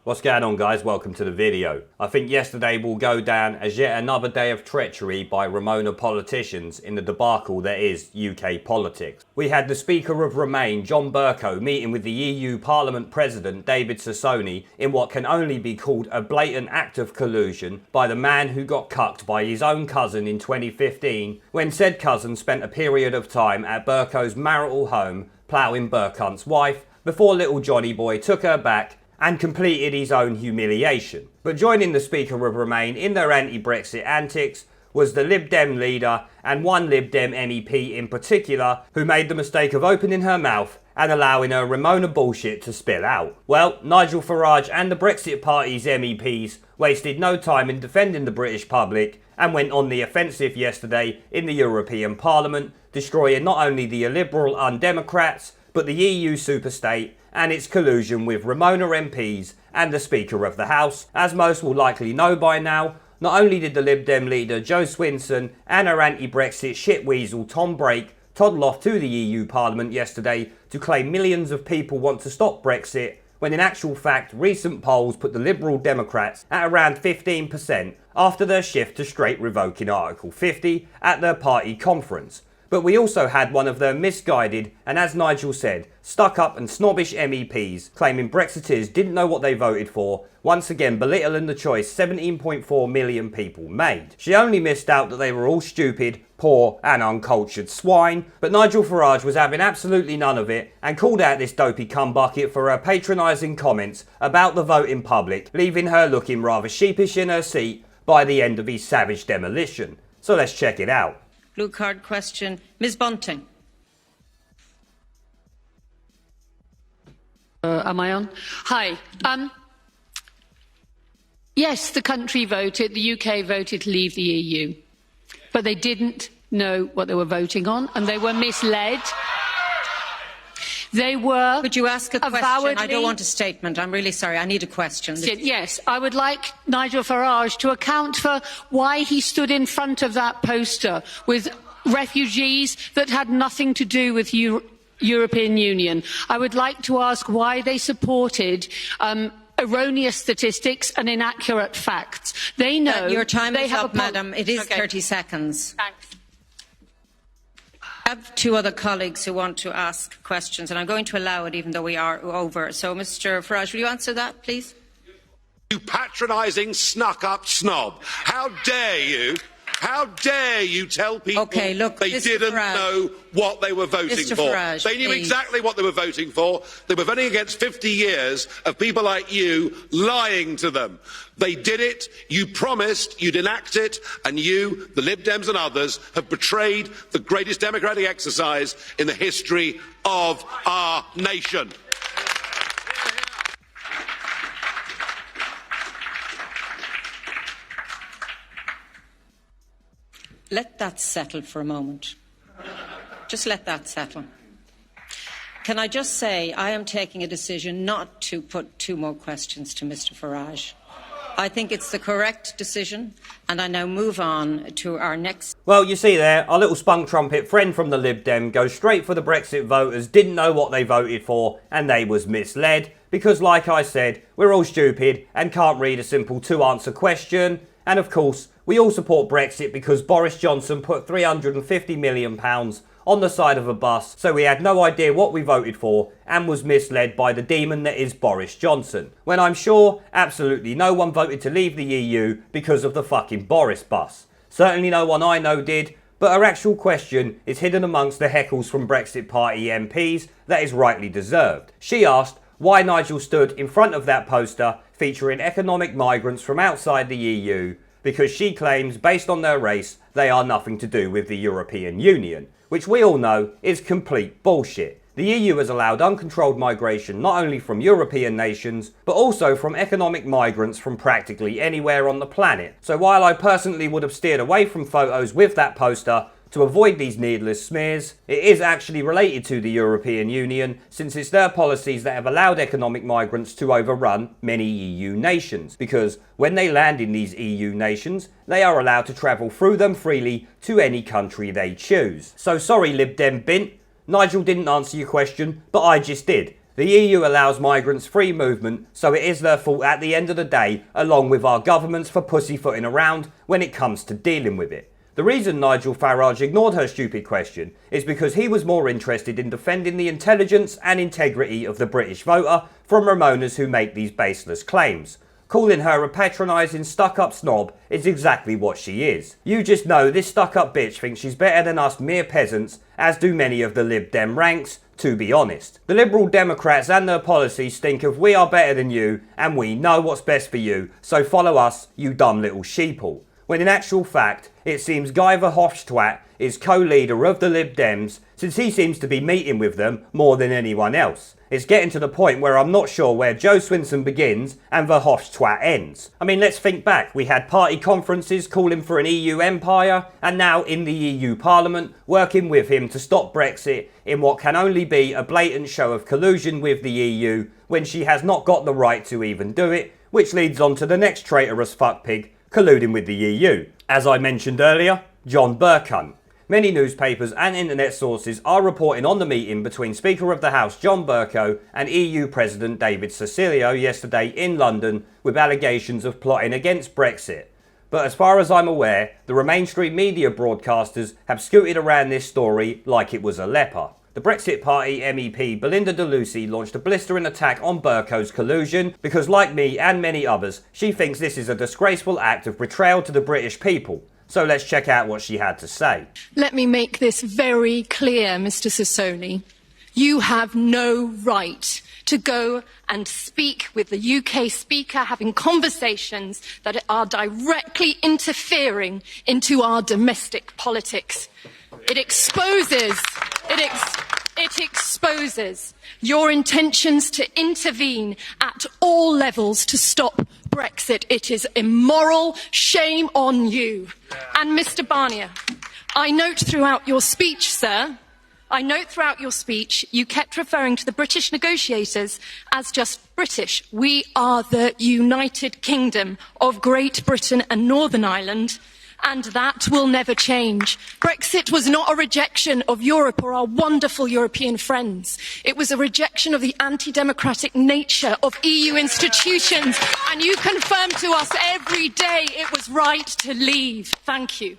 What's going on, guys? Welcome to the video. I think yesterday will go down as yet another day of treachery by Ramona politicians in the debacle that is UK politics. We had the Speaker of Remain, John Bercow, meeting with the EU Parliament President David Sassoli in what can only be called a blatant act of collusion by the man who got cucked by his own cousin in 2015 when said cousin spent a period of time at Bercow's marital home ploughing Bercunt's wife before little Johnny boy took her back and completed his own humiliation. But joining the Speaker of Remain in their anti-Brexit antics was the Lib Dem leader and one Lib Dem MEP in particular who made the mistake of opening her mouth and allowing her Ramona bullshit to spill out. Well, Nigel Farage and the Brexit Party's MEPs wasted no time in defending the British public and went on the offensive yesterday in the European Parliament, destroying not only the illiberal undemocrats but the EU superstate and its collusion with Ramona MPs and the Speaker of the House. As most will likely know by now, not only did the Lib Dem leader Jo Swinson and her anti-Brexit shitweasel Tom Brake toddle off to the EU Parliament yesterday to claim millions of people want to stop Brexit, when in actual fact recent polls put the Liberal Democrats at around 15% after their shift to straight revoking Article 50 at their party conference. But we also had one of their misguided and, as Nigel said, stuck up and snobbish MEPs claiming Brexiteers didn't know what they voted for, once again belittling the choice 17.4 million people made. She only missed out that they were all stupid, poor and uncultured swine, but Nigel Farage was having absolutely none of it and called out this dopey cumbucket for her patronising comments about the voting public, leaving her looking rather sheepish in her seat by the end of his savage demolition. So let's check it out. Blue card question. Ms Bunting. Am I on? Hi. Yes, the country voted, the UK voted to leave the EU, but they didn't know what they were voting on and they were misled. They were. Could you ask a question? Avowedly, I don't want a statement. I'm really sorry. I need a question. Yes, I would like Nigel Farage to account for why he stood in front of that poster with refugees that had nothing to do with European Union. I would like to ask why they supported erroneous statistics and inaccurate facts. They know. Your time they is have up, madam. It is 30 seconds. Thanks. I have two other colleagues who want to ask questions, and I'm going to allow it even though we are over. So, Mr Farage, will you answer that, please? You patronising, snuck-up snob. How dare you? How dare you tell people okay, look, they Mr. didn't Farage, know what they were voting Mr. for? Farage, they knew please. exactly what they were voting for. They were voting against 50 years of people like you lying to them. They did it, you promised, you'd enact it, and you, the Lib Dems and others, have betrayed the greatest democratic exercise in the history of our nation. Let that settle for a moment. Just let that settle. Can I just say I am taking a decision not to put two more questions to Mr Farage. I think it's the correct decision, and I now move on to our next... Well, you see there, our little spunk trumpet friend from the Lib Dem goes straight for the Brexit voters, didn't know what they voted for, and they was misled, because like I said, we're all stupid and can't read a simple two-answer question. And of course, we all support Brexit because Boris Johnson put £350 million on the side of a bus, so we had no idea what we voted for and was misled by the demon that is Boris Johnson. When I'm sure absolutely no one voted to leave the EU because of the fucking Boris bus. Certainly no one I know did, but her actual question is hidden amongst the heckles from Brexit Party MPs that is rightly deserved. She asked why Nigel stood in front of that poster featuring economic migrants from outside the EU, because she claims, based on their race, they are nothing to do with the European Union, which we all know is complete bullshit. The EU has allowed uncontrolled migration not only from European nations, but also from economic migrants from practically anywhere on the planet. So while I personally would have steered away from photos with that poster to avoid these needless smears, it is actually related to the European Union, since it's their policies that have allowed economic migrants to overrun many EU nations, because when they land in these EU nations, they are allowed to travel through them freely to any country they choose. So sorry Lib Dem Bint, Nigel didn't answer your question, but I just did. The EU allows migrants free movement, so it is their fault at the end of the day, along with our governments for pussyfooting around when it comes to dealing with it. The reason Nigel Farage ignored her stupid question is because he was more interested in defending the intelligence and integrity of the British voter from Ramonas who make these baseless claims. Calling her a patronising stuck-up snob is exactly what she is. You just know this stuck-up bitch thinks she's better than us mere peasants, as do many of the Lib Dem ranks, to be honest. The Liberal Democrats and their policies stink of we are better than you and we know what's best for you, so follow us, you dumb little sheeple. When in actual fact, it seems Guy Verhofstadt is co-leader of the Lib Dems, since he seems to be meeting with them more than anyone else. It's getting to the point where I'm not sure where Joe Swinson begins and Verhofstadt ends. I mean, let's think back. We had party conferences calling for an EU empire, and now in the EU Parliament, working with him to stop Brexit in what can only be a blatant show of collusion with the EU when she has not got the right to even do it, which leads on to the next traitorous fuckpig colluding with the EU. As I mentioned earlier, John Bercow. Many newspapers and internet sources are reporting on the meeting between Speaker of the House John Bercow and EU President David Sassoli yesterday in London with allegations of plotting against Brexit. But as far as I'm aware, the mainstream media broadcasters have scooted around this story like it was a leper. The Brexit Party MEP Belinda launched a blistering attack on Bercow's collusion because, like me and many others, she thinks this is a disgraceful act of betrayal to the British people. So let's check out what she had to say. Let me make this very clear, Mr. Sassoli. You have no right to go and speak with the UK Speaker, having conversations that are directly interfering into our domestic politics. It exposes your intentions to intervene at all levels to stop Brexit. It is immoral. Shame on you. And Mr. Barnier, I note throughout your speech, sir, you kept referring to the British negotiators as just British. We are the United Kingdom of Great Britain and Northern Ireland, and that will never change. Brexit was not a rejection of Europe or our wonderful European friends. It was a rejection of the anti-democratic nature of EU institutions, and you confirm to us every day it was right to leave. Thank you.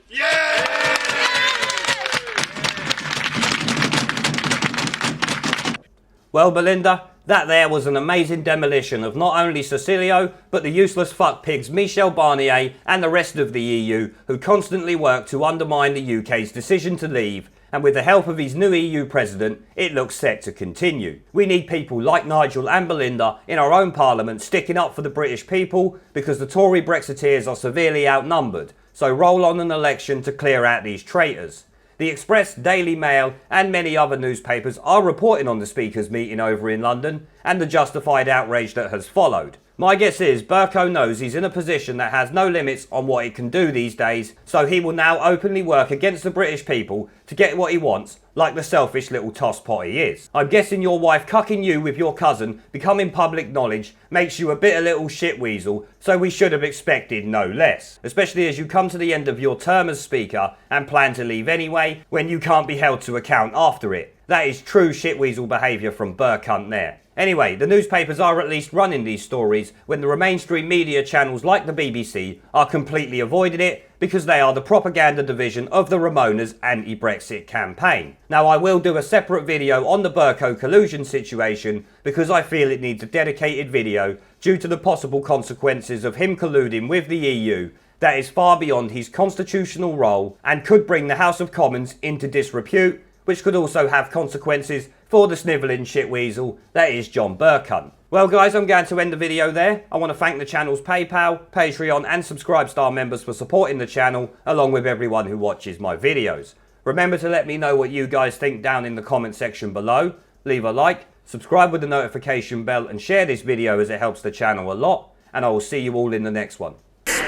Well, Belinda, that there was an amazing demolition of not only Sassoli, but the useless fuckpigs Michel Barnier and the rest of the EU who constantly work to undermine the UK's decision to leave, and with the help of his new EU president, it looks set to continue. We need people like Nigel and Belinda in our own parliament sticking up for the British people because the Tory Brexiteers are severely outnumbered, so roll on an election to clear out these traitors. The Express, Daily Mail and many other newspapers are reporting on the Speaker's meeting over in London and the justified outrage that has followed. My guess is Bercow knows he's in a position that has no limits on what he can do these days, so he will now openly work against the British people to get what he wants, like the selfish little tosspot he is. I'm guessing your wife cucking you with your cousin becoming public knowledge makes you a bitter little shitweasel, so we should have expected no less. Especially as you come to the end of your term as Speaker and plan to leave anyway, when you can't be held to account after it. That is true shitweasel behaviour from Bercunt there. Anyway, the newspapers are at least running these stories when the mainstream media channels like the BBC are completely avoiding it because they are the propaganda division of the Ramona's anti-Brexit campaign. Now, I will do a separate video on the Bercow collusion situation because I feel it needs a dedicated video due to the possible consequences of him colluding with the EU that is far beyond his constitutional role and could bring the House of Commons into disrepute, which could also have consequences for the snivelling shitweasel that is John Bercow. Well guys, I'm going to end the video there. I want to thank the channel's PayPal, Patreon and Subscribe Star members for supporting the channel, along with everyone who watches my videos. Remember to let me know what you guys think down in the comment section below. Leave a like, subscribe with the notification bell and share this video as it helps the channel a lot. And I will see you all in the next one.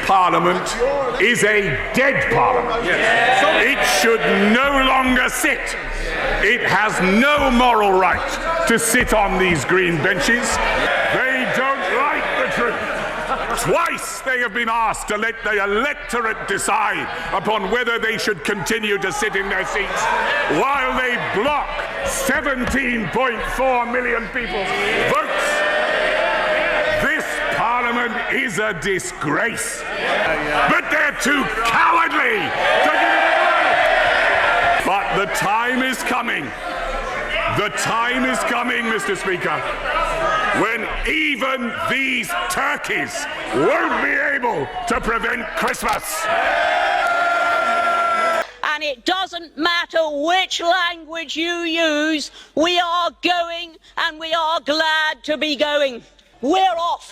Parliament is a dead Parliament. It should no longer sit. It has no moral right to sit on these green benches. They don't like the truth. Twice they have been asked to let the electorate decide upon whether they should continue to sit in their seats, while they block 17.4 million people's votes. This Parliament is a disgrace. But they're too cowardly to give it a go. But the time is coming. The time is coming, Mr. Speaker, when even these turkeys won't be able to prevent Christmas. And it doesn't matter which language you use, we are going and we are glad to be going. We're off.